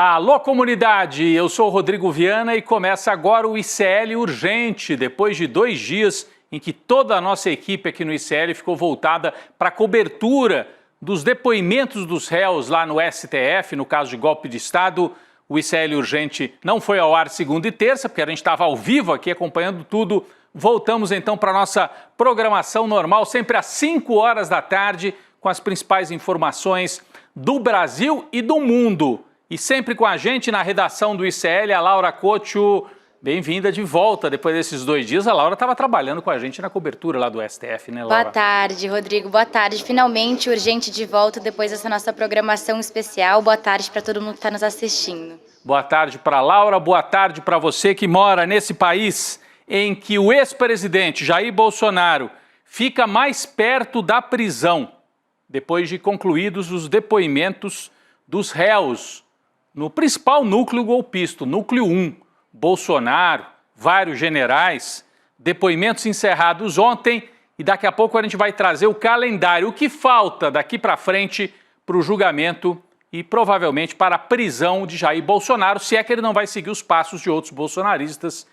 Alô, comunidade! Eu sou o Rodrigo Viana e começa agora o ICL Urgente, depois de 2 dias em que toda a nossa equipe aqui no ICL ficou voltada para a cobertura dos depoimentos dos réus lá no STF, no caso de golpe de Estado. O ICL Urgente não foi ao ar segunda e terça, porque a gente estava ao vivo aqui acompanhando tudo. Voltamos então para a nossa programação normal, sempre às 5 horas da tarde, com as principais informações do Brasil e do mundo. E sempre com a gente na redação do ICL, a Laura Couto, bem-vinda de volta. Depois desses 2 dias, a Laura estava trabalhando com a gente na cobertura lá do STF, né, Laura? Boa tarde, Rodrigo. Boa tarde. Finalmente, Urgente de volta depois dessa nossa programação especial. Boa tarde para todo mundo que está nos assistindo. Boa tarde para a Laura, boa tarde para você que mora nesse país em que o ex-presidente Jair Bolsonaro fica mais perto da prisão, depois de concluídos os depoimentos dos réus no principal núcleo golpista, o núcleo 1, Bolsonaro, vários generais, depoimentos encerrados ontem, e daqui a pouco a gente vai trazer o calendário, o que falta daqui para frente para o julgamento e provavelmente para a prisão de Jair Bolsonaro, se é que ele não vai seguir os passos de outros bolsonaristas,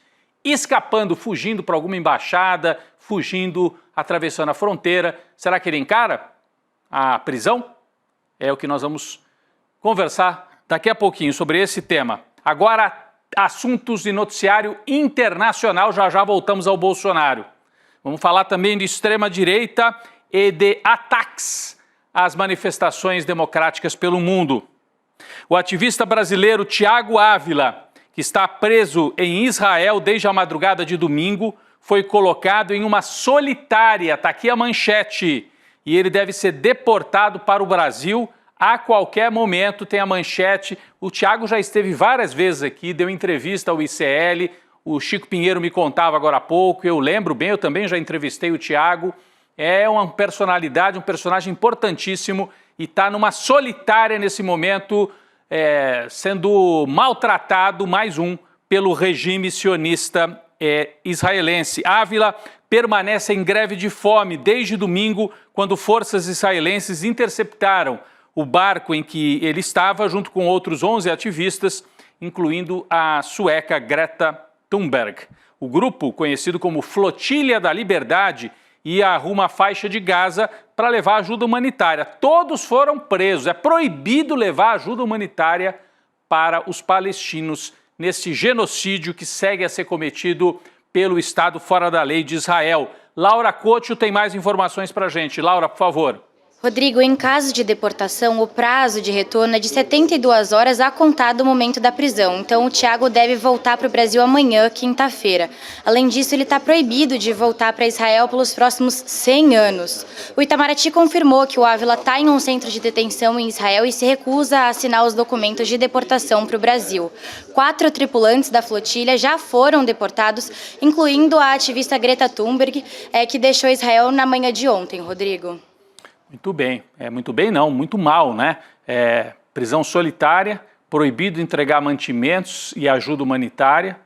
escapando, fugindo para alguma embaixada, fugindo, atravessando a fronteira. Será que ele encara a prisão? É o que nós vamos conversar daqui a pouquinho sobre esse tema. Agora, assuntos de noticiário internacional, já voltamos ao Bolsonaro. Vamos falar também de extrema-direita e de ataques às manifestações democráticas pelo mundo. O ativista brasileiro Thiago Ávila, que está preso em Israel desde a madrugada de domingo, foi colocado em uma solitária, está aqui a manchete, e ele deve ser deportado para o Brasil a qualquer momento. Tem a manchete. O Thiago já esteve várias vezes aqui, deu entrevista ao ICL, o Chico Pinheiro me contava agora há pouco, eu lembro bem, eu também já entrevistei o Thiago. É uma personalidade, um personagem importantíssimo e está numa solitária nesse momento, sendo maltratado, mais um, pelo regime sionista israelense. Ávila permanece em greve de fome desde domingo, quando forças israelenses interceptaram o barco em que ele estava, junto com outros 11 ativistas, incluindo a sueca Greta Thunberg. O grupo, conhecido como Flotilha da Liberdade, ia rumo à faixa de Gaza para levar ajuda humanitária. Todos foram presos. É proibido levar ajuda humanitária para os palestinos nesse genocídio que segue a ser cometido pelo Estado fora da lei de Israel. Laura Couto tem mais informações para a gente. Laura, por favor. Rodrigo, em caso de deportação, o prazo de retorno é de 72 horas a contar do momento da prisão. Então, o Thiago deve voltar para o Brasil amanhã, quinta-feira. Além disso, ele está proibido de voltar para Israel pelos próximos 100 anos. O Itamaraty confirmou que o Ávila está em um centro de detenção em Israel e se recusa a assinar os documentos de deportação para o Brasil. 4 tripulantes da flotilha já foram deportados, incluindo a ativista Greta Thunberg, que deixou Israel na manhã de ontem, Rodrigo. Muito bem, muito bem não, muito mal, né? Prisão solitária, proibido entregar mantimentos e ajuda humanitária,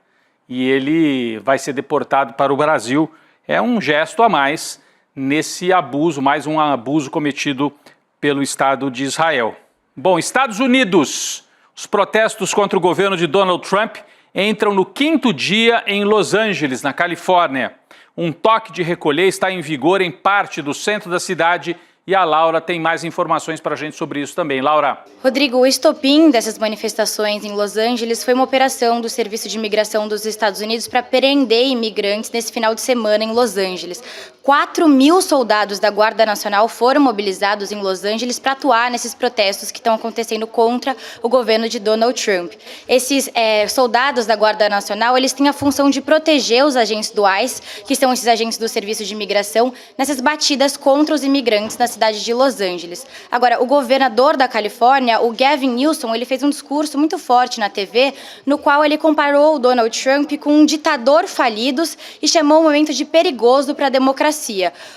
e ele vai ser deportado para o Brasil. É um gesto a mais nesse abuso, mais um abuso cometido pelo Estado de Israel. Bom, Estados Unidos, os protestos contra o governo de Donald Trump entram no 5º dia em Los Angeles, na Califórnia. Um toque de recolher está em vigor em parte do centro da cidade. E a Laura tem mais informações para a gente sobre isso também. Laura. Rodrigo, o estopim dessas manifestações em Los Angeles foi uma operação do Serviço de Imigração dos Estados Unidos para prender imigrantes nesse final de semana em Los Angeles. 4.000 soldados da Guarda Nacional foram mobilizados em Los Angeles para atuar nesses protestos que estão acontecendo contra o governo de Donald Trump. Esses soldados da Guarda Nacional, eles têm a função de proteger os agentes do ICE, que são esses agentes do Serviço de Imigração, nessas batidas contra os imigrantes na cidade de Los Angeles. Agora, o governador da Califórnia, o Gavin Newsom, ele fez um discurso muito forte na TV, no qual ele comparou o Donald Trump com um ditador falido e chamou o momento de perigoso para a democracia.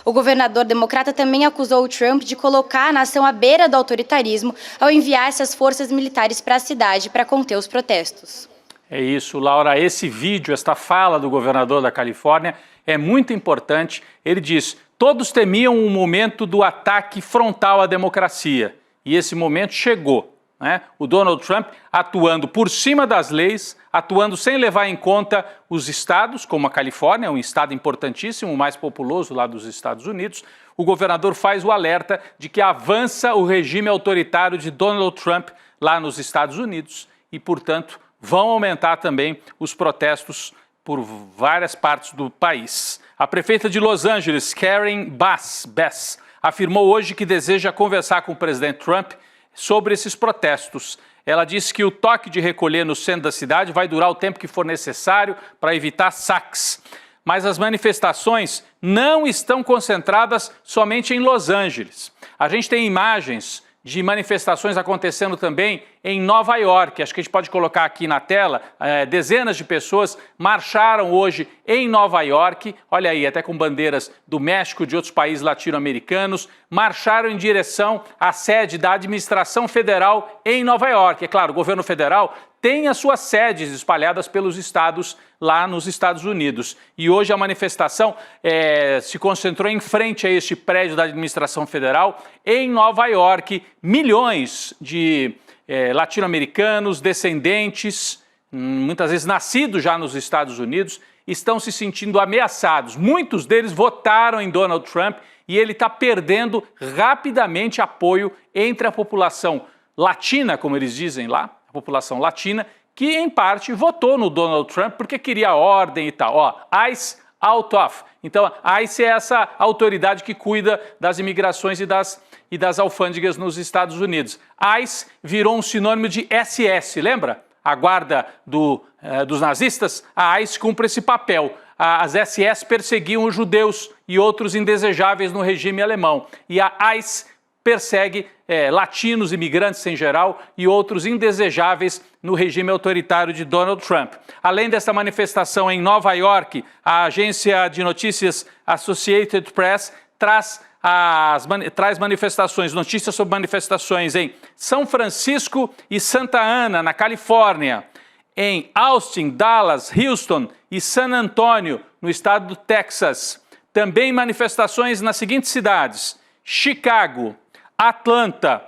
O governador democrata também acusou o Trump de colocar a nação à beira do autoritarismo ao enviar essas forças militares para a cidade para conter os protestos. É isso, Laura. Esse vídeo, esta fala do governador da Califórnia é muito importante. Ele diz: todos temiam o momento do ataque frontal à democracia. E esse momento chegou. né? O Donald Trump atuando por cima das leis, atuando sem levar em conta os estados, como a Califórnia, um estado importantíssimo, o mais populoso lá dos Estados Unidos. O governador faz o alerta de que avança o regime autoritário de Donald Trump lá nos Estados Unidos e, portanto, vão aumentar também os protestos por várias partes do país. A prefeita de Los Angeles, Karen Bass, afirmou hoje que deseja conversar com o presidente Trump sobre esses protestos. Ela disse que o toque de recolher no centro da cidade vai durar o tempo que for necessário para evitar saques. Mas as manifestações não estão concentradas somente em Los Angeles. A gente tem imagens de manifestações acontecendo também em Nova York. Acho que a gente pode colocar aqui na tela. Dezenas de pessoas marcharam hoje em Nova York, olha aí, até com bandeiras do México, de outros países latino-americanos, marcharam em direção à sede da administração federal em Nova York. É claro, o governo federal tem as suas sedes espalhadas pelos estados lá nos Estados Unidos. E hoje a manifestação se concentrou em frente a este prédio da administração federal em Nova York. Milhões de latino-americanos, descendentes, muitas vezes nascidos já nos Estados Unidos, estão se sentindo ameaçados. Muitos deles votaram em Donald Trump e ele está perdendo rapidamente apoio entre a população latina, como eles dizem lá, a população latina, que em parte votou no Donald Trump porque queria ordem e tal. Ó, ICE out of. Então, a ICE é essa autoridade que cuida das imigrações e das alfândegas nos Estados Unidos. ICE virou um sinônimo de SS, lembra? A guarda dos nazistas, a ICE cumpre esse papel. As SS perseguiam os judeus e outros indesejáveis no regime alemão. E a ICE persegue latinos, imigrantes em geral e outros indesejáveis no regime autoritário de Donald Trump. Além dessa manifestação em Nova York, a agência de notícias Associated Press traz manifestações, notícias sobre manifestações em São Francisco e Santa Ana, na Califórnia, em Austin, Dallas, Houston e San Antonio, no estado do Texas. Também manifestações nas seguintes cidades: Chicago, Atlanta,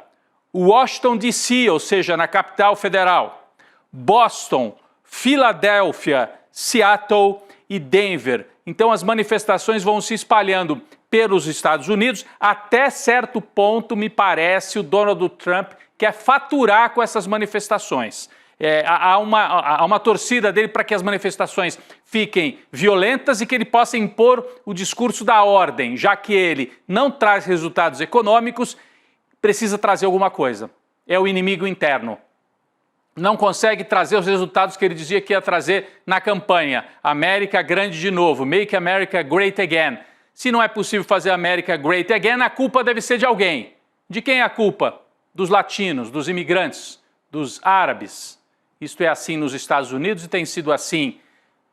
Washington, D.C., ou seja, na capital federal, Boston, Filadélfia, Seattle e Denver. Então as manifestações vão se espalhando pelos Estados Unidos. Até certo ponto, me parece, o Donald Trump quer faturar com essas manifestações. Há uma torcida dele para que as manifestações fiquem violentas e que ele possa impor o discurso da ordem, já que ele não traz resultados econômicos, precisa trazer alguma coisa. É o inimigo interno. Não consegue trazer os resultados que ele dizia que ia trazer na campanha. América grande de novo, Make America Great Again. Se não é possível fazer a América Great Again, a culpa deve ser de alguém. De quem é a culpa? Dos latinos, dos imigrantes, dos árabes. Isto é assim nos Estados Unidos e tem sido assim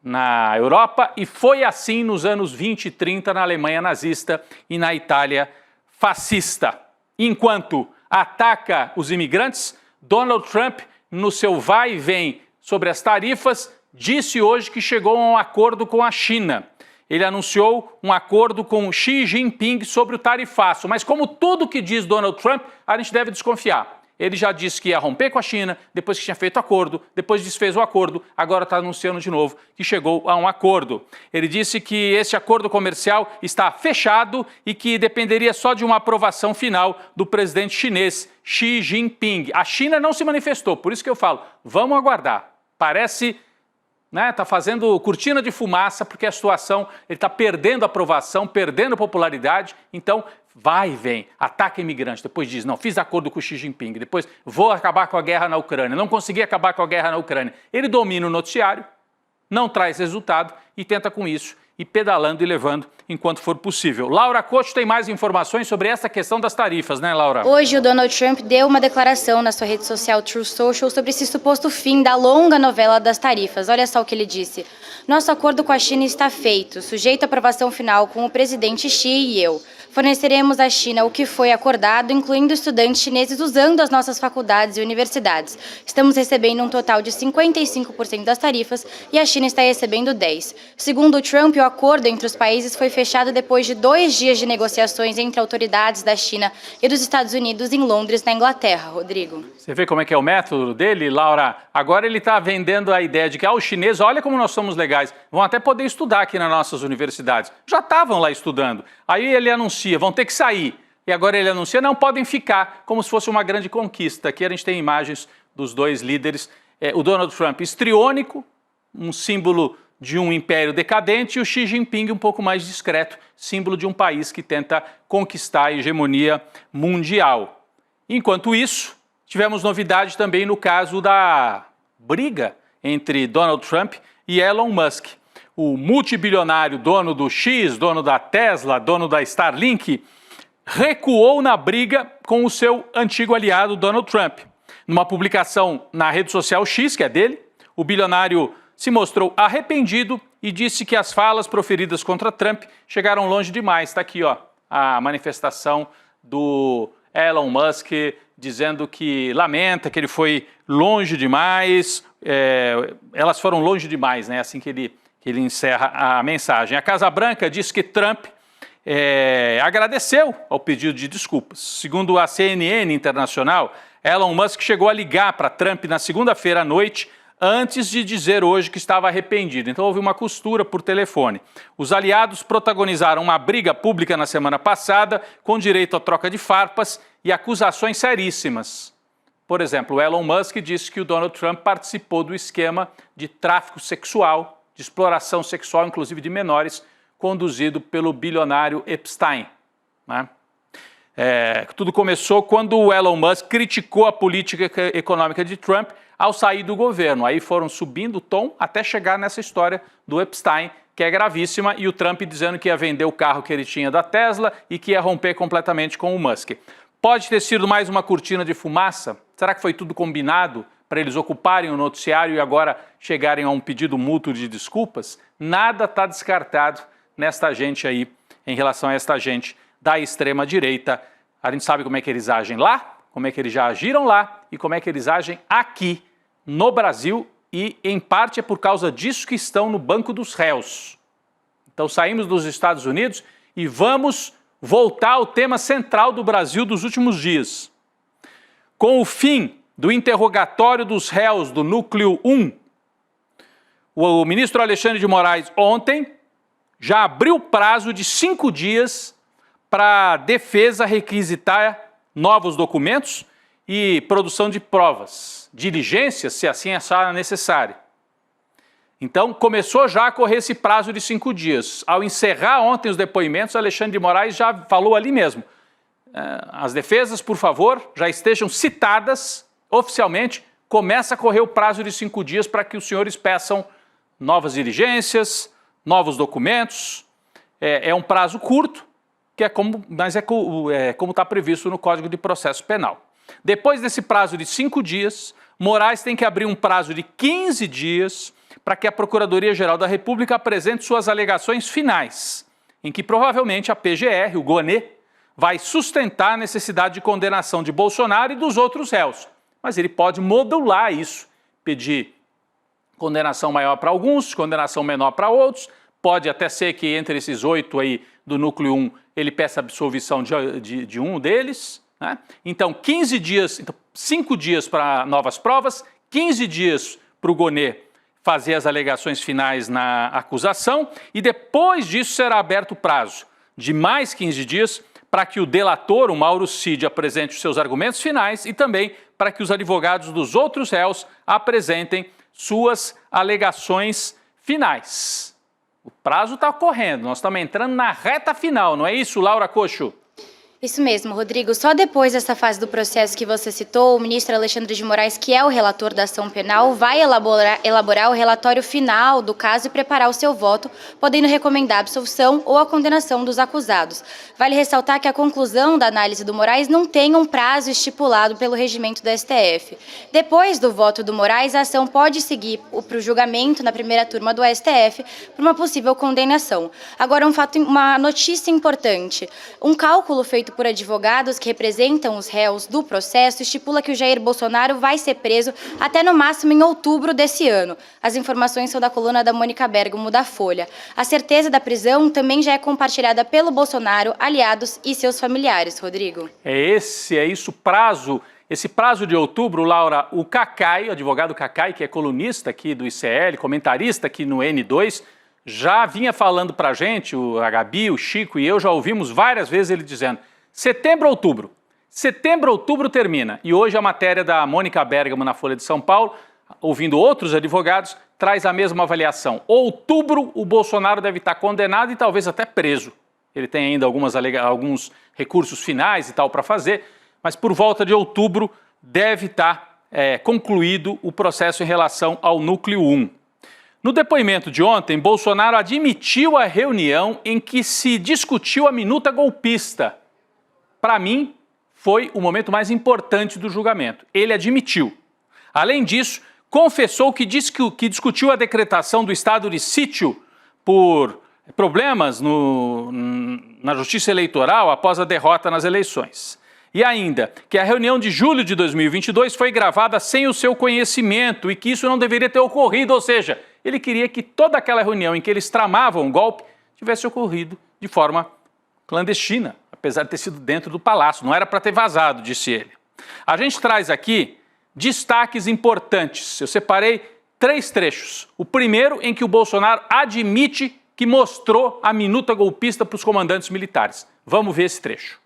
na Europa e foi assim nos anos 20 e 30 na Alemanha nazista e na Itália fascista. Enquanto ataca os imigrantes, Donald Trump, no seu vai e vem sobre as tarifas, disse hoje que chegou a um acordo com a China. Ele anunciou um acordo com Xi Jinping sobre o tarifaço, mas como tudo que diz Donald Trump, a gente deve desconfiar. Ele já disse que ia romper com a China, depois que tinha feito acordo, depois desfez o acordo, agora está anunciando de novo que chegou a um acordo. Ele disse que esse acordo comercial está fechado e que dependeria só de uma aprovação final do presidente chinês, Xi Jinping. A China não se manifestou, por isso que eu falo, vamos aguardar. Parece, né, tá fazendo cortina de fumaça porque a situação, ele está perdendo aprovação, perdendo popularidade, então vai e vem, ataca imigrante, depois diz, não, fiz acordo com o Xi Jinping, depois vou acabar com a guerra na Ucrânia, não consegui acabar com a guerra na Ucrânia. Ele domina o noticiário, não traz resultado e tenta com isso ir pedalando e levando enquanto for possível. Laura Couto tem mais informações sobre essa questão das tarifas, né, Laura? Hoje o Donald Trump deu uma declaração na sua rede social Truth Social sobre esse suposto fim da longa novela das tarifas. Olha só o que ele disse. Nosso acordo com a China está feito, sujeito à aprovação final com o presidente Xi e eu. Forneceremos à China o que foi acordado, incluindo estudantes chineses usando as nossas faculdades e universidades. Estamos recebendo um total de 55% das tarifas e a China está recebendo 10%. Segundo o Trump, o acordo entre os países foi fechado depois de 2 dias de negociações entre autoridades da China e dos Estados Unidos em Londres, na Inglaterra. Rodrigo. Você vê como é que é o método dele, Laura? Agora ele está vendendo a ideia de que os chineses, olha como nós somos legais, vão até poder estudar aqui nas nossas universidades. Já estavam lá estudando. Aí ele anuncia, vão ter que sair. E agora ele anuncia, não, podem ficar, como se fosse uma grande conquista. Aqui a gente tem imagens dos dois líderes. O Donald Trump histriônico, um símbolo de um império decadente, e o Xi Jinping um pouco mais discreto, símbolo de um país que tenta conquistar a hegemonia mundial. Enquanto isso, tivemos novidade também no caso da briga entre Donald Trump e Elon Musk. O multibilionário dono do X, dono da Tesla, dono da Starlink, recuou na briga com o seu antigo aliado Donald Trump. Numa publicação na rede social X, que é dele, o bilionário se mostrou arrependido e disse que as falas proferidas contra Trump chegaram longe demais. Está aqui, ó, a manifestação do Elon Musk dizendo que lamenta, que ele foi longe demais, elas foram longe demais, né? Assim que ele encerra a mensagem. A Casa Branca disse que Trump agradeceu ao pedido de desculpas. Segundo a CNN Internacional, Elon Musk chegou a ligar para Trump na segunda-feira à noite, antes de dizer hoje que estava arrependido. Então houve uma costura por telefone. Os aliados protagonizaram uma briga pública na semana passada, com direito à troca de farpas e acusações seríssimas. Por exemplo, o Elon Musk disse que o Donald Trump participou do esquema de tráfico sexual, de exploração sexual, inclusive de menores, conduzido pelo bilionário Epstein, né? Tudo começou quando o Elon Musk criticou a política econômica de Trump ao sair do governo. Aí foram subindo o tom até chegar nessa história do Epstein, que é gravíssima, e o Trump dizendo que ia vender o carro que ele tinha da Tesla e que ia romper completamente com o Musk. Pode ter sido mais uma cortina de fumaça? Será que foi tudo combinado para eles ocuparem o noticiário e agora chegarem a um pedido mútuo de desculpas? Nada está descartado nesta gente aí, em relação a esta gente da extrema-direita. A gente sabe como é que eles agem lá, como é que eles já agiram lá e como é que eles agem aqui no Brasil, e em parte é por causa disso que estão no banco dos réus. Então saímos dos Estados Unidos e vamos voltar ao tema central do Brasil dos últimos dias. Com o fim do interrogatório dos réus do Núcleo 1, o ministro Alexandre de Moraes ontem já abriu o prazo de 5 dias para a defesa requisitar novos documentos e produção de provas, diligências, se assim achar necessário. Então, começou já a correr esse prazo de 5 dias. Ao encerrar ontem os depoimentos, Alexandre de Moraes já falou ali mesmo. As defesas, por favor, já estejam citadas oficialmente, começa a correr o prazo de 5 dias para que os senhores peçam novas diligências, novos documentos. É um prazo curto, mas é como está previsto no Código de Processo Penal. Depois desse prazo de 5 dias, Moraes tem que abrir um prazo de 15 dias para que a Procuradoria-Geral da República apresente suas alegações finais, em que provavelmente a PGR, o GONE, vai sustentar a necessidade de condenação de Bolsonaro e dos outros réus. Mas ele pode modular isso, pedir condenação maior para alguns, condenação menor para outros. Pode até ser que entre esses 8 aí do Núcleo 1, ele peça absolvição de um deles, né? Então, 5 dias para novas provas, 15 dias para o GONE fazer as alegações finais na acusação, e depois disso será aberto o prazo de mais 15 dias para que o delator, o Mauro Cid, apresente os seus argumentos finais e também para que os advogados dos outros réus apresentem suas alegações finais. O prazo está correndo, nós estamos entrando na reta final, não é isso, Laura Cocho? Isso mesmo, Rodrigo. Só depois dessa fase do processo que você citou, o ministro Alexandre de Moraes, que é o relator da ação penal, vai elaborar o relatório final do caso e preparar o seu voto, podendo recomendar a absolvição ou a condenação dos acusados. Vale ressaltar que a conclusão da análise do Moraes não tem um prazo estipulado pelo regimento do STF. Depois do voto do Moraes, a ação pode seguir para o julgamento na primeira turma do STF por uma possível condenação. Agora, uma notícia importante. Um cálculo feito por advogados que representam os réus do processo estipula que o Jair Bolsonaro vai ser preso até no máximo em outubro desse ano. As informações são da coluna da Mônica Bergamo da Folha. A certeza da prisão também já é compartilhada pelo Bolsonaro, aliados e seus familiares, Rodrigo. É isso o prazo Esse prazo de outubro, Laura, o Cacai, o advogado Cacai, que é colunista aqui do ICL, comentarista aqui no N2, já vinha falando para a gente, a Gabi, o Chico e eu já ouvimos várias vezes ele dizendo setembro, outubro termina. E hoje a matéria da Mônica Bergamo na Folha de São Paulo, ouvindo outros advogados, traz a mesma avaliação. Outubro o Bolsonaro deve estar condenado e talvez até preso. Ele tem ainda alguns recursos finais e tal para fazer, mas por volta de outubro deve estar concluído o processo em relação ao Núcleo 1. No depoimento de ontem, Bolsonaro admitiu a reunião em que se discutiu a minuta golpista. Para mim, foi o momento mais importante do julgamento. Ele admitiu. Além disso, confessou que discutiu a decretação do estado de sítio por problemas na justiça eleitoral após a derrota nas eleições. E ainda, que a reunião de julho de 2022 foi gravada sem o seu conhecimento e que isso não deveria ter ocorrido, ou seja, ele queria que toda aquela reunião em que eles tramavam um golpe tivesse ocorrido de forma clandestina, apesar de ter sido dentro do palácio, não era para ter vazado, disse ele. A gente traz aqui destaques importantes, eu separei 3 trechos. O primeiro em que o Bolsonaro admite que mostrou a minuta golpista para os comandantes militares. Vamos ver esse trecho.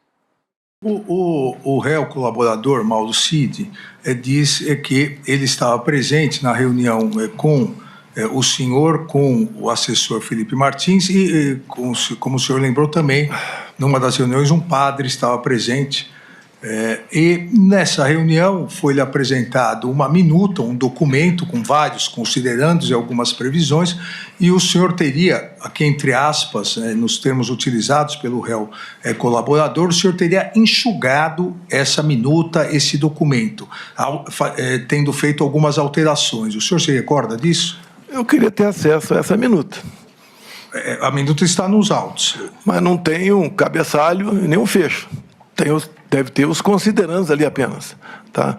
O réu colaborador, Mauro Cid, diz que ele estava presente na reunião com o senhor, com o assessor Felipe Martins e, como o senhor lembrou também, numa das reuniões um padre estava presente. E nessa reunião foi-lhe apresentado uma minuta, um documento com vários considerandos e algumas previsões, e o senhor teria, aqui entre aspas, nos termos utilizados pelo réu colaborador, o senhor teria enxugado essa minuta, esse documento, tendo feito algumas alterações. O senhor se recorda disso? Eu queria ter acesso a essa minuta. A minuta está nos autos. Mas não tem um cabeçalho e nem um fecho. Deve ter os considerandos ali apenas. Tá?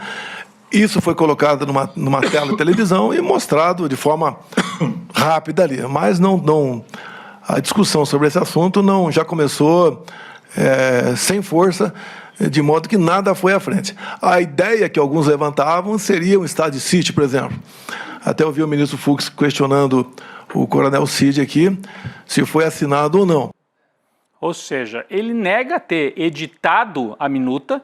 Isso foi colocado numa tela de televisão e mostrado de forma rápida ali. Mas a discussão sobre esse assunto já começou sem força, de modo que nada foi à frente. A ideia que alguns levantavam seria um estado de sítio, por exemplo. Até ouvi o ministro Fux questionando o coronel Cid aqui, se foi assinado ou não. Ou seja, ele nega ter editado a minuta,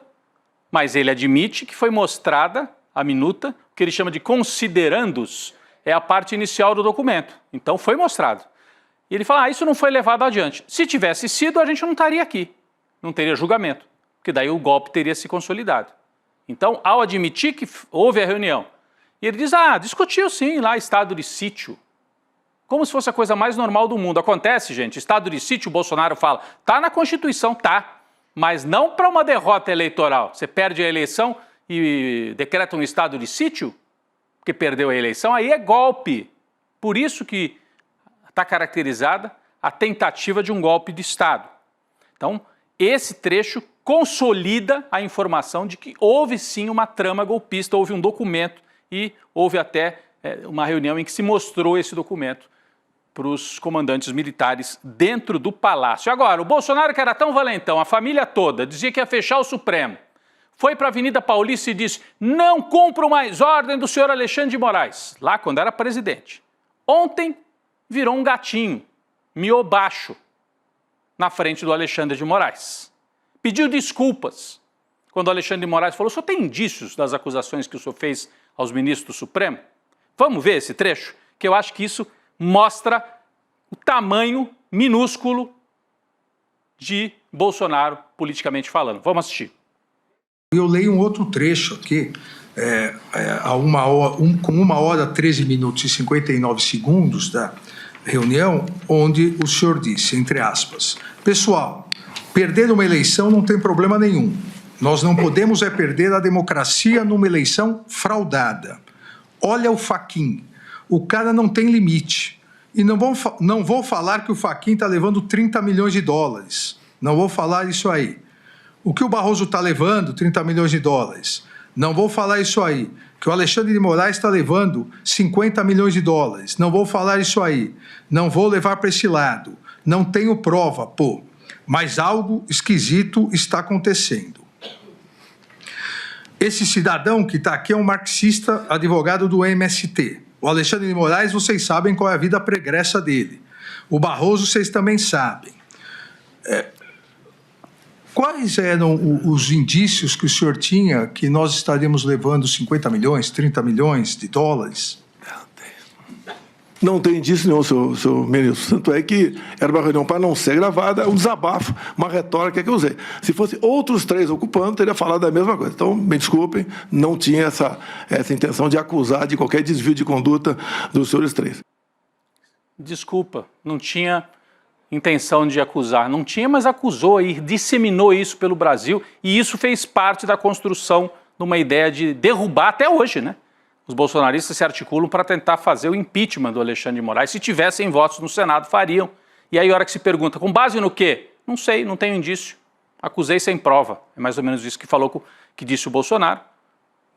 mas ele admite que foi mostrada a minuta, o que ele chama de considerandos, é a parte inicial do documento. Então foi mostrado. E ele fala, isso não foi levado adiante. Se tivesse sido, a gente não estaria aqui, não teria julgamento, porque daí o golpe teria se consolidado. Então, ao admitir que houve a reunião, e ele diz, discutiu sim lá estado de sítio, como se fosse a coisa mais normal do mundo. Acontece, gente, estado de sítio, o Bolsonaro fala, tá na Constituição, tá, mas não para uma derrota eleitoral. Você perde a eleição e decreta um estado de sítio, porque perdeu a eleição, aí é golpe. Por isso que está caracterizada a tentativa de um golpe de Estado. Então, esse trecho consolida a informação de que houve sim uma trama golpista, houve um documento e houve até uma reunião em que se mostrou esse documento para os comandantes militares dentro do palácio. Agora, o Bolsonaro, que era tão valentão, a família toda, dizia que ia fechar o Supremo, foi para a Avenida Paulista e disse, não cumpro mais ordem do senhor Alexandre de Moraes, lá quando era presidente. Ontem virou um gatinho, miou baixo, na frente do Alexandre de Moraes. Pediu desculpas quando o Alexandre de Moraes falou, o senhor tem indícios das acusações que o senhor fez aos ministros do Supremo? Vamos ver esse trecho? Que eu acho que isso mostra o tamanho minúsculo de Bolsonaro, politicamente falando. Vamos assistir. Eu leio um outro trecho aqui, com 1h, 13 minutos e 59 segundos da reunião, onde o senhor disse, entre aspas, pessoal, perder uma eleição não tem problema nenhum. Nós não podemos perder a democracia numa eleição fraudada. Olha o Fachin, o cara não tem limite. E não vou falar que o Fachin está levando 30 milhões de dólares. Não vou falar isso aí. O que o Barroso está levando, 30 milhões de dólares. Não vou falar isso aí. Que o Alexandre de Moraes está levando 50 milhões de dólares. Não vou falar isso aí. Não vou levar para esse lado. Não tenho prova, pô. Mas algo esquisito está acontecendo. Esse cidadão que está aqui é um marxista, advogado do MST. O Alexandre de Moraes, vocês sabem qual é a vida pregressa dele. O Barroso, vocês também sabem. Quais eram os indícios que o senhor tinha que nós estaríamos levando 50 milhões, 30 milhões de dólares? Não tem indício nenhum, senhor ministro. Tanto é que era uma reunião para não ser gravada, um desabafo, uma retórica que eu usei. Se fosse outros 3 ocupando, teria falado a mesma coisa. Então, me desculpem, não tinha essa intenção de acusar de qualquer desvio de conduta dos senhores 3. Desculpa, não tinha intenção de acusar. Não tinha, mas acusou e disseminou isso pelo Brasil, e isso fez parte da construção de uma ideia de derrubar até hoje, né? Os bolsonaristas se articulam para tentar fazer o impeachment do Alexandre de Moraes. Se tivessem votos no Senado, fariam. E aí, a hora que se pergunta, com base no quê? Não sei, não tenho indício. Acusei sem prova. É mais ou menos isso que disse o Bolsonaro.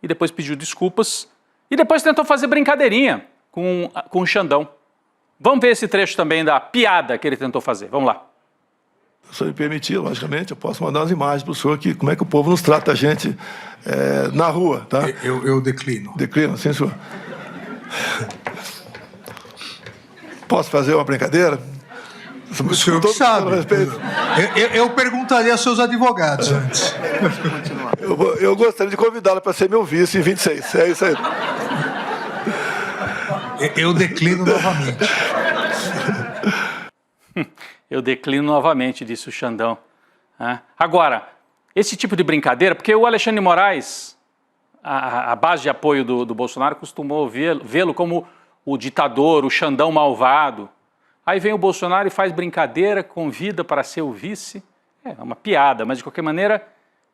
E depois pediu desculpas. E depois tentou fazer brincadeirinha com o Xandão. Vamos ver esse trecho também da piada que ele tentou fazer. Vamos lá. Se o senhor me permitir, logicamente, eu posso mandar umas imagens para o senhor aqui, como é que o povo nos trata a gente na rua, tá? Eu declino. Declino, sim, senhor. Posso fazer uma brincadeira? O senhor que sabe. Eu perguntaria aos seus advogados antes. Eu gostaria de convidá-lo para ser meu vice em 26. É isso aí. Eu declino novamente. Eu declino novamente, disse o Xandão. Agora, esse tipo de brincadeira, porque o Alexandre de Moraes, a base de apoio do Bolsonaro costumou vê-lo como o ditador, o Xandão malvado. Aí vem o Bolsonaro e faz brincadeira, convida para ser o vice. É uma piada, mas de qualquer maneira,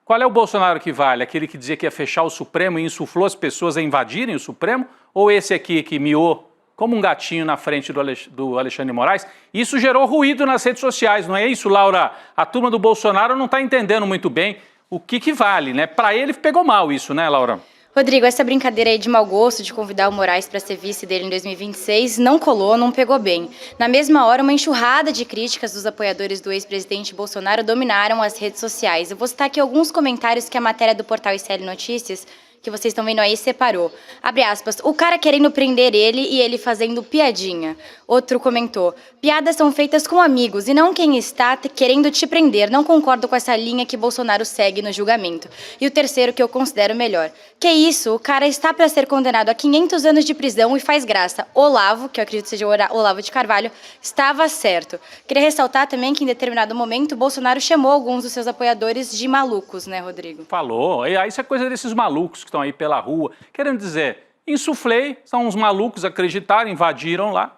qual é o Bolsonaro que vale? Aquele que dizia que ia fechar o Supremo e insuflou as pessoas a invadirem o Supremo? Ou esse aqui que miou como um gatinho na frente do Alexandre de Moraes? Isso gerou ruído nas redes sociais, não é isso, Laura? A turma do Bolsonaro não está entendendo muito bem o que vale, né? Para ele pegou mal isso, né, Laura? Rodrigo, essa brincadeira aí de mau gosto de convidar o Moraes para ser vice dele em 2026 não colou, não pegou bem. Na mesma hora, uma enxurrada de críticas dos apoiadores do ex-presidente Bolsonaro dominaram as redes sociais. Eu vou citar aqui alguns comentários que a matéria do portal ICL Notícias, que vocês estão vendo aí, separou. Abre aspas, o cara querendo prender ele e ele fazendo piadinha. Outro comentou, piadas são feitas com amigos e não quem está querendo te prender. Não concordo com essa linha que Bolsonaro segue no julgamento. E o terceiro, que eu considero melhor. Que isso, o cara está para ser condenado a 500 anos de prisão e faz graça. Olavo, que eu acredito seja o Olavo de Carvalho, estava certo. Queria ressaltar também que em determinado momento Bolsonaro chamou alguns dos seus apoiadores de malucos, né, Rodrigo? Falou, e aí isso é coisa desses malucos que estão aí pela rua, querendo dizer, insuflei, são uns malucos, acreditaram, invadiram lá.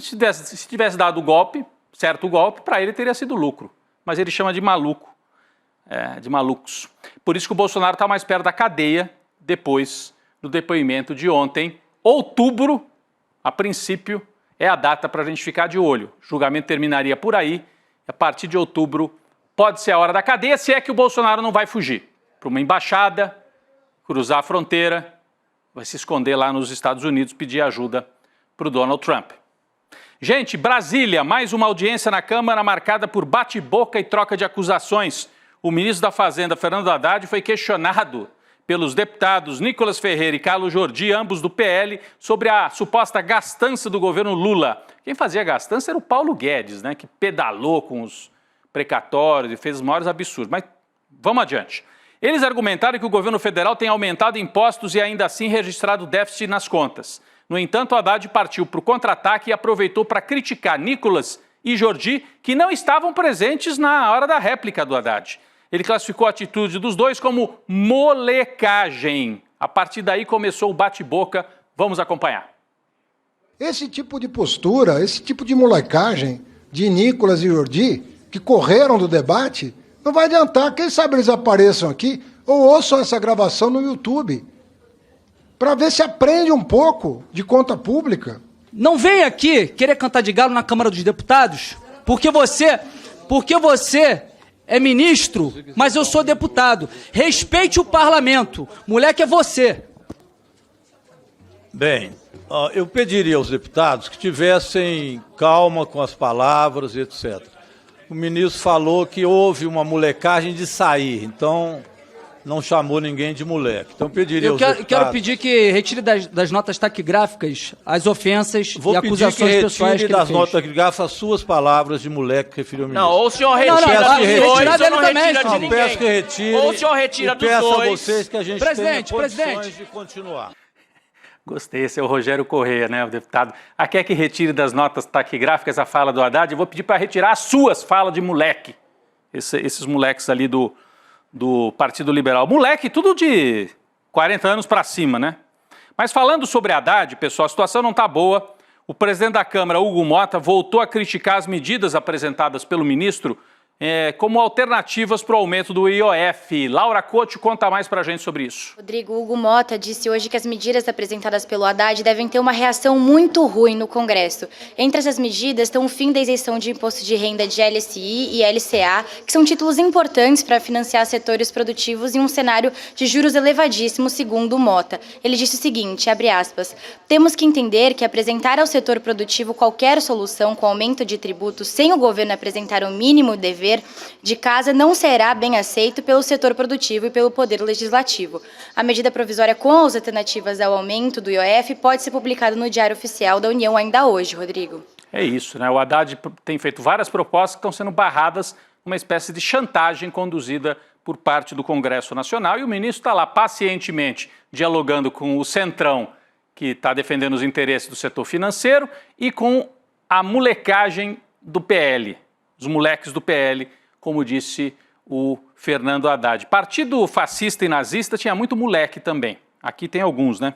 Se tivesse dado o golpe, certo golpe, para ele teria sido lucro. Mas ele chama de maluco, de malucos. Por isso que o Bolsonaro está mais perto da cadeia depois do depoimento de ontem. Outubro, a princípio, é a data para a gente ficar de olho. O julgamento terminaria por aí. A partir de outubro pode ser a hora da cadeia, se é que o Bolsonaro não vai fugir para uma embaixada, cruzar a fronteira, vai se esconder lá nos Estados Unidos, pedir ajuda para o Donald Trump. Gente, Brasília, mais uma audiência na Câmara marcada por bate-boca e troca de acusações. O ministro da Fazenda, Fernando Haddad, foi questionado pelos deputados Nicolas Ferreira e Carlos Jordi, ambos do PL, sobre a suposta gastança do governo Lula. Quem fazia a gastança era o Paulo Guedes, né, que pedalou com os precatórios e fez os maiores absurdos. Mas vamos adiante. Eles argumentaram que o governo federal tem aumentado impostos e ainda assim registrado déficit nas contas. No entanto, Haddad partiu para o contra-ataque e aproveitou para criticar Nicolas e Jordi, que não estavam presentes na hora da réplica do Haddad. Ele classificou a atitude dos dois como molecagem. A partir daí começou o bate-boca. Vamos acompanhar. Esse tipo de postura, esse tipo de molecagem de Nicolas e Jordi, que correram do debate, não vai adiantar. Quem sabe eles apareçam aqui ou ouçam essa gravação no YouTube, para ver se aprende um pouco de conta pública. Não vem aqui querer cantar de galo na Câmara dos Deputados, porque você é ministro, mas eu sou deputado. Respeite o parlamento. Moleque é você. Bem, eu pediria aos deputados que tivessem calma com as palavras e etc. O ministro falou que houve uma molecagem de sair, então não chamou ninguém de moleque. Então pediria Eu aos quero deputados... pedir que retire das notas taquigráficas as ofensas Vou e pedir acusações que pessoais retire que ele das fez. notas taquigráficas as suas palavras de moleque que referiu ao ministro. Não, ou o senhor Não, retira não, dos retira dois, ou dele não também, retira de senhor. Não, peço que ninguém. retire Ou o senhor retira e dos peço a dois. vocês que a gente Presidente, tenha condições presidente. de continuar. Gostei, esse é o Rogério Corrêa, né, o deputado. Quer que retire das notas taquigráficas a fala do Haddad? Eu vou pedir para retirar as suas falas de moleque. Esses moleques ali do Partido Liberal. Moleque, tudo de 40 anos para cima, né? Mas falando sobre Haddad, pessoal, a situação não está boa. O presidente da Câmara, Hugo Mota, voltou a criticar as medidas apresentadas pelo ministro como alternativas para o aumento do IOF. Laura Couto conta mais para a gente sobre isso. Rodrigo, Hugo Mota disse hoje que as medidas apresentadas pelo Haddad devem ter uma reação muito ruim no Congresso. Entre essas medidas estão o fim da isenção de imposto de renda de LSI e LCA, que são títulos importantes para financiar setores produtivos em um cenário de juros elevadíssimos, segundo o Mota. Ele disse o seguinte, abre aspas, temos que entender que apresentar ao setor produtivo qualquer solução com aumento de tributos sem o governo apresentar o mínimo dever de casa não será bem aceito pelo setor produtivo e pelo Poder Legislativo. A medida provisória com as alternativas ao aumento do IOF pode ser publicada no Diário Oficial da União ainda hoje, Rodrigo. É isso, né? O Haddad tem feito várias propostas que estão sendo barradas numa espécie de chantagem conduzida por parte do Congresso Nacional e o ministro está lá pacientemente dialogando com o Centrão, que está defendendo os interesses do setor financeiro, e com a molecagem do PL. Os moleques do PL, como disse o Fernando Haddad. Partido fascista e nazista tinha muito moleque também. Aqui tem alguns, né?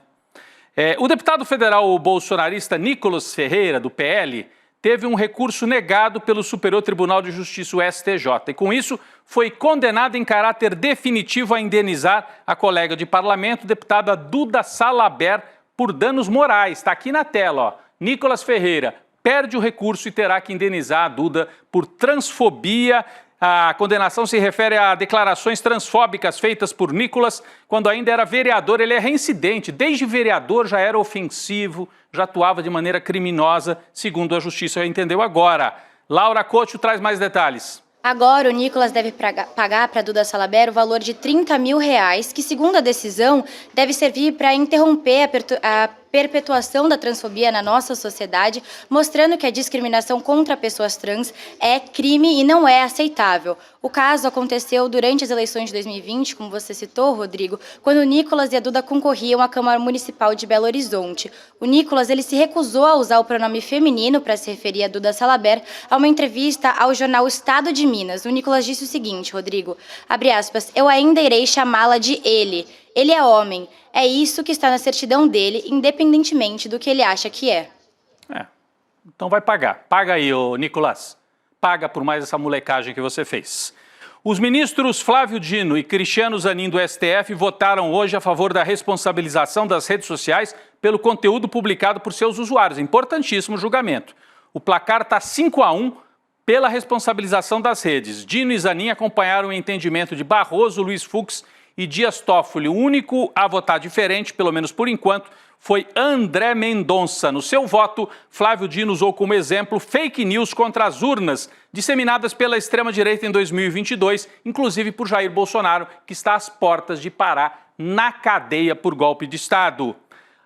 O deputado federal bolsonarista Nicolas Ferreira, do PL, teve um recurso negado pelo Superior Tribunal de Justiça, o STJ. E com isso, foi condenado em caráter definitivo a indenizar a colega de parlamento, deputada Duda Salabert, por danos morais. Está aqui na tela, ó. Nicolas Ferreira perde o recurso e terá que indenizar a Duda por transfobia. A condenação se refere a declarações transfóbicas feitas por Nicolas quando ainda era vereador. Ele é reincidente, desde vereador já era ofensivo, já atuava de maneira criminosa, segundo a Justiça entendeu agora. Laura Couto traz mais detalhes. Agora, o Nicolas deve pagar para a Duda Salabert o valor de R$30 mil, que, segundo a decisão, deve servir para interromper a perpetuação da transfobia na nossa sociedade, mostrando que a discriminação contra pessoas trans é crime e não é aceitável. O caso aconteceu durante as eleições de 2020, como você citou, Rodrigo, quando o Nicolas e a Duda concorriam à Câmara Municipal de Belo Horizonte. O Nicolas ele se recusou a usar o pronome feminino para se referir a Duda Salabert a uma entrevista ao jornal Estado de Minas. O Nicolas disse o seguinte, Rodrigo, abre aspas, eu ainda irei chamá-la de ele. Ele é homem. É isso que está na certidão dele, independentemente do que ele acha que é. Então vai pagar. Paga aí, ô Nicolas. Paga por mais essa molecagem que você fez. Os ministros Flávio Dino e Cristiano Zanin do STF votaram hoje a favor da responsabilização das redes sociais pelo conteúdo publicado por seus usuários. Importantíssimo julgamento. O placar está 5-1 pela responsabilização das redes. Dino e Zanin acompanharam o entendimento de Barroso, Luiz Fux e Dias Toffoli. O único a votar diferente, pelo menos por enquanto, foi André Mendonça. No seu voto, Flávio Dino usou como exemplo fake news contra as urnas, disseminadas pela extrema-direita em 2022, inclusive por Jair Bolsonaro, que está às portas de parar na cadeia por golpe de Estado.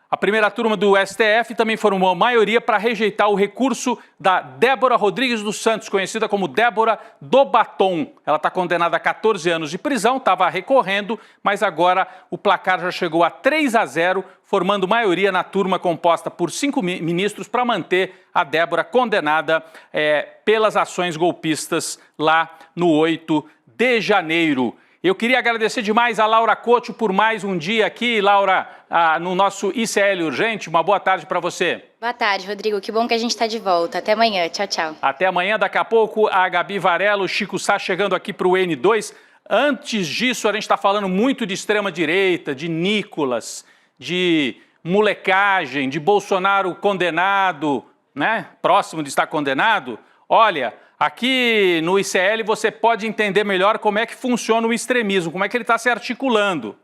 A primeira turma do STF também formou a maioria para rejeitar o recurso da Débora Rodrigues dos Santos, conhecida como Débora do Batom. Ela está condenada a 14 anos de prisão, estava recorrendo, mas agora o placar já chegou a 3-0, formando maioria na turma composta por 5 ministros para manter a Débora condenada pelas ações golpistas lá no 8 de janeiro. Eu queria agradecer demais a Laura Couto por mais um dia aqui, Laura, no nosso ICL Urgente. Uma boa tarde para você. Boa tarde, Rodrigo. Que bom que a gente está de volta. Até amanhã. Tchau, tchau. Até amanhã. Daqui a pouco, a Gabi Varela, o Chico Sá chegando aqui para o N2. Antes disso, a gente está falando muito de extrema-direita, de Nicolas, de molecagem, de Bolsonaro condenado, né? Próximo de estar condenado. Olha, aqui no ICL você pode entender melhor como é que funciona o extremismo, como é que ele está se articulando.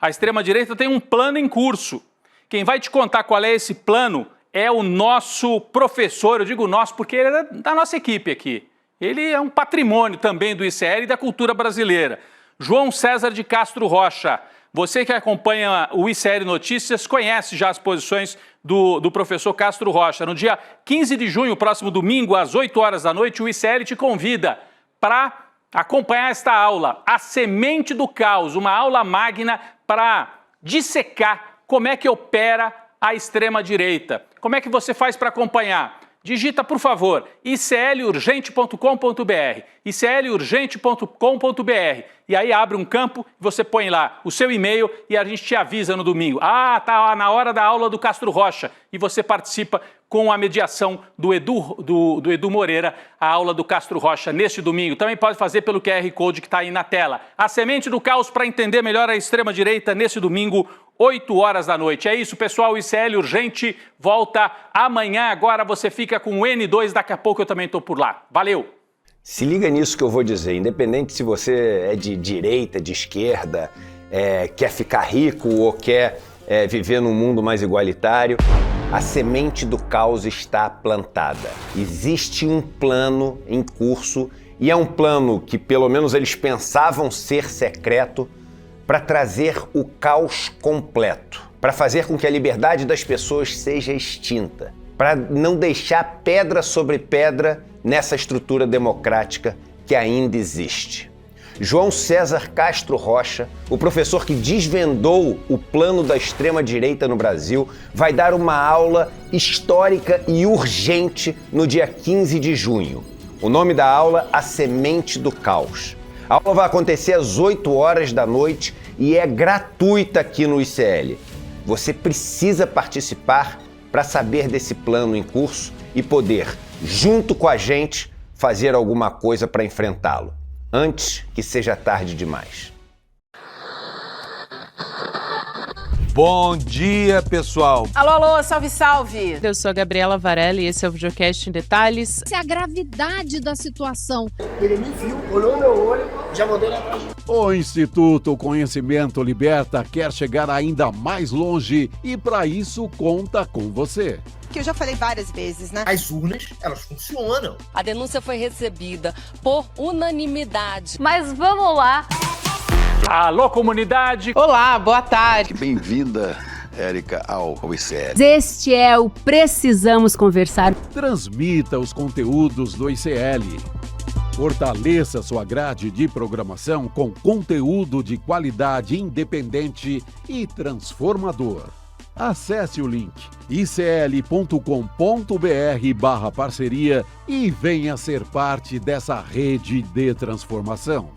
A extrema-direita tem um plano em curso. Quem vai te contar qual é esse plano é o nosso professor, eu digo nosso porque ele é da nossa equipe aqui. Ele é um patrimônio também do ICL e da cultura brasileira. João César de Castro Rocha. Você que acompanha o ICL Notícias conhece já as posições do professor Castro Rocha. No dia 15 de junho, próximo domingo, às 8 horas da noite, o ICL te convida para acompanhar esta aula, A Semente do Caos, uma aula magna para dissecar como é que opera a extrema-direita. Como é que você faz para acompanhar? Digita, por favor, iclurgente.com.br, iclurgente.com.br, e aí abre um campo, você põe lá o seu e-mail e a gente te avisa no domingo. Ah, tá na hora da aula do Castro Rocha, e você participa com a mediação do Edu Moreira, a aula do Castro Rocha neste domingo. Também pode fazer pelo QR Code que está aí na tela. A Semente do Caos para entender melhor a extrema-direita nesse domingo, 8 horas da noite. É isso, pessoal. O ICL Urgente volta amanhã. Agora você fica com o N2. Daqui a pouco eu também estou por lá. Valeu! Se liga nisso que eu vou dizer. Independente se você é de direita, de esquerda, quer ficar rico ou quer viver num mundo mais igualitário, a semente do caos está plantada. Existe um plano em curso e é um plano que pelo menos eles pensavam ser secreto, para trazer o caos completo, para fazer com que a liberdade das pessoas seja extinta, para não deixar pedra sobre pedra nessa estrutura democrática que ainda existe. João César Castro Rocha, o professor que desvendou o plano da extrema-direita no Brasil, vai dar uma aula histórica e urgente no dia 15 de junho. O nome da aula, A Semente do Caos. A aula vai acontecer às 8 horas da noite e é gratuita aqui no ICL. Você precisa participar para saber desse plano em curso e poder, junto com a gente, fazer alguma coisa para enfrentá-lo, antes que seja tarde demais. Bom dia, pessoal! Alô, alô, salve, salve! Eu sou a Gabriela Varelli e esse é o Videocast em Detalhes. Essa é a gravidade da situação. Ele me viu, olhou no meu olho, já mandei lá atrás. O Instituto Conhecimento Liberta quer chegar ainda mais longe e para isso conta com você. Que eu já falei várias vezes, né? As urnas, elas funcionam. A denúncia foi recebida por unanimidade. Mas vamos lá! Alô, comunidade! Olá, boa tarde! Bem-vinda, Érica, ao ICL. Este é o Precisamos Conversar. Transmita os conteúdos do ICL. Fortaleça sua grade de programação com conteúdo de qualidade independente e transformador. Acesse o link icl.com.br/parceria e venha ser parte dessa rede de transformação.